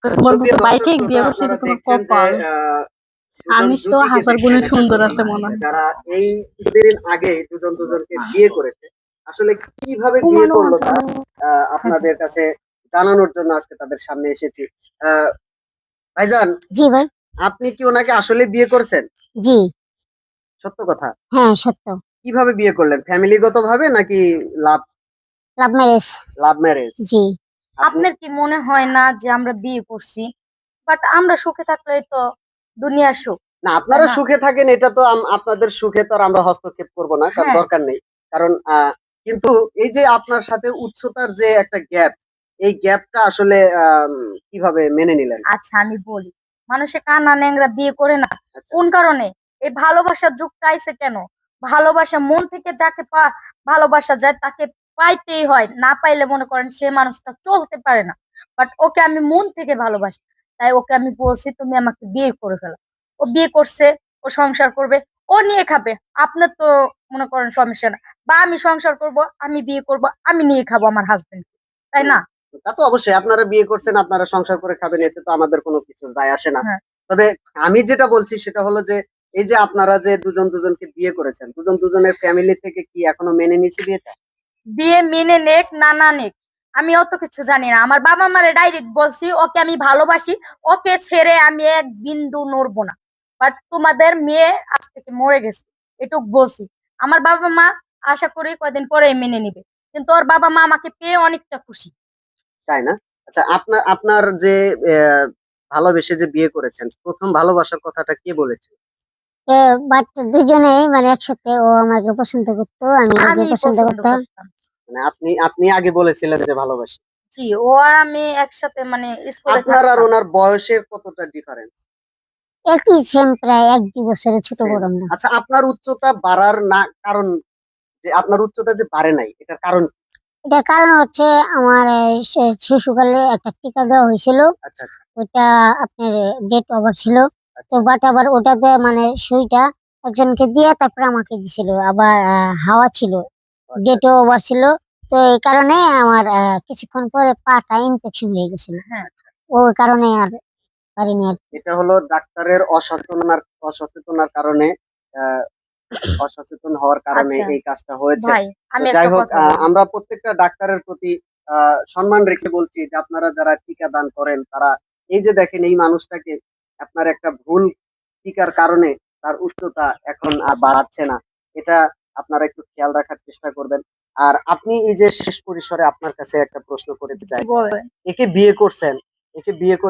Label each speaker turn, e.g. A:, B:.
A: বলবো
B: সুপ্রিয়
A: তো
B: দর্শক
A: বাইকে
B: শ্রোতা,
A: বিয়ে করছে,
B: আপনারা
A: এটা তোমার
B: দেখছেন যে
A: কপাল।
B: দুজন
A: আমি তো
B: জুটিকে
A: হাজার গুণে
B: দেখছেন
A: সুন্দর
B: এতক্ষণ,
A: আছে মনে হয়।
B: যারা এই কিছুদিন আগে দুজন দুজনকে বিয়ে করেছে। আসলে কিভাবে বিয়ে
A: ঘুমানো
B: করলো তা
A: হ্যাঁ।
B: আপনাদের কাছে জানানোর জন্য আজকে তাদের সামনে এসেছি। আহ ভাইজান,
C: জি ভাই।
B: আপনি কি ওনাকে আসলে বিয়ে করছেন?
C: জি।
B: সত্য কথা?
C: হ্যাঁ, সত্য।
B: কিভাবে বিয়ে করলেন, ফ্যামিলিগত ভাবে নাকি লাভ
C: লাভ ম্যারেজ।
B: Love marriage?
C: জি।
B: আপনি
D: আপনার কি মনে হয় না যে আমরা বিয়ে করছি, বাট আমরা সুখে থাকলেই তো দুনিয়ার সুখ,
B: না,
D: তাই
B: আপনারা
D: না?
B: সুখে থাকেন, এটা তো আপনাদের সুখে তো আর আমরা হস্তক্ষেপ করব না, কারণ
D: হ্যাঁ,
B: দরকার নেই। কারণ কিন্তু এই যে আপনার সাথে উচ্চতার যে একটা গ্যাপ, এই গ্যাপটা আসলে কিভাবে মেনে নিলেন?
D: আচ্ছা আমি বলি, মানুষে কানা ন্যাংরা বিয়ে করে না,
B: আচ্ছা,
D: কোন কারণে? এই ভালোবাসার যুগটা আইছে কেন? ভালোবাসা মন থেকে যাকে ভালোবাসা যায় তাকে পাইতেই হয়, না পাইলে মনে করেন সে মানুষটা চলতে পারে না। বাট ওকে আমি মন থেকে ভালোবাসি, তাই ওকে আমি বলছি তুমি আমাকে বিয়ে করে ফেলো। ও বিয়ে করছে, ও সংসার করবে, ও নিয়ে খাবে। আপনার তো মনে করেন সমস্যা না, বা আমি সংসার করব, আমি বিয়ে করব, আমি নিয়ে খাবো আমার হাজবেন্ড, তাই
B: হুম,
D: না?
B: তা তো অবশ্যই, আপনারা বিয়ে করছেন, আপনারা সংসার করে খাবেন, এতে তো আমাদের কোনো কিছু যায় আসে না।
D: হ্যাঁ,
B: তবে আমি যেটা বলছি সেটা হলো যে এই যে আপনারা যে দুজন দুজনকে বিয়ে করেছেন, দুজন দুজনের ফ্যামিলি থেকে কি এখনো মেনে নিছে বিয়েটা?
D: বিয়ে মেনে নেক না না নেক আমি অত কিছু জানি না। আমার বাবা মারে ডাইরেক্ট বলছি ওকে আমি ভালোবাসি, ওকে ছেড়ে আমি এক বিন্দু নড়বো না। বাট তোমাদের মেয়ে আজ থেকে মরে গেছে, এটুক বলছি। আমার বাবা মা আশা করি কয়দিন পরে মেনে নিবে, কিন্তু ওর বাবা মা আমাকে পেয়ে অনেকটা খুশি।
B: তাই না? আচ্ছা, আপনার আপনার যে আহ, ভালোবেসে যে বিয়ে করেছেন, প্রথম ভালোবাসার কথাটা কে বলেছে?
C: বাট দুজনেই মানে একসাথে, ও আমাকে পছন্দ করতো, আমি ওকে
D: আমি
C: পছন্দ
D: পছন্দ
C: করতাম।
D: করতাম।
B: মানে আপনি আপনি আগে বলেছিলেন যে ভালোবাসি।
D: জি, ও আর আমি একসাথে মানে স্কুলে
B: আপনার আর
D: থাকতাম।
B: ওনার বয়সের কতটা ডিফারেন্স?
C: একই সেম, প্রায় 1-2 বছরের ছোট বড় আমরা।
B: আচ্ছা, আপনার উচ্চতা বাড়ার না কারণ, যে আপনার উচ্চতা যে বাড়ে নাই, এটার কারণ কি?
C: এটার কারণ হচ্ছে আমার শিশুকালে একটা টিকা দেওয়া হয়েছিল।
B: আচ্ছা, আচ্ছা,
C: ওইটা আপনার ডেট ওভার ছিল। তো
B: আচ্ছা,
C: বাট আবার ওটাতে মানে সুইটা একজনকে দিয়ে তারপরে আমাকে দিছিল, আবার হাওয়া ছিল,
B: আচ্ছা,
C: ডেট ওভার ছিল। তো এই কারণে আমার কিছুক্ষণ পরে পাটা ইনফেকশন হয়ে গেছিল।
D: হ্যাঁ,
C: ওই কারণে আর পারিনি আর।
B: এটা হলো ডাক্তারের অসচেতনার কারণে, আহ, অসচেতন হওয়ার কারণে
D: আচ্ছা
B: এই কাজটা হয়েছে।
D: ভাই,
B: তো
D: আমি
B: যাই
D: একটা
B: হোক,
D: কথা বলি।
B: আমরা প্রত্যেকটা ডাক্তারের প্রতি সম্মান রেখে বলছি যে আপনারা যারা টিকা দান করেন, তারা এই যে দেখেন এই মানুষটাকে, আপনার একটা ভুল টিকার কারণে তার উচ্চতা এখন আর বাড়ছে না, এটা আপনারা একটু খেয়াল রাখার চেষ্টা করবেন। আর আপনি এই যে শেষ পরিসরে আপনার কাছে একটা প্রশ্ন করতে চাই,
D: বলে
B: একে বিয়ে করছেন, একে বিয়ে করে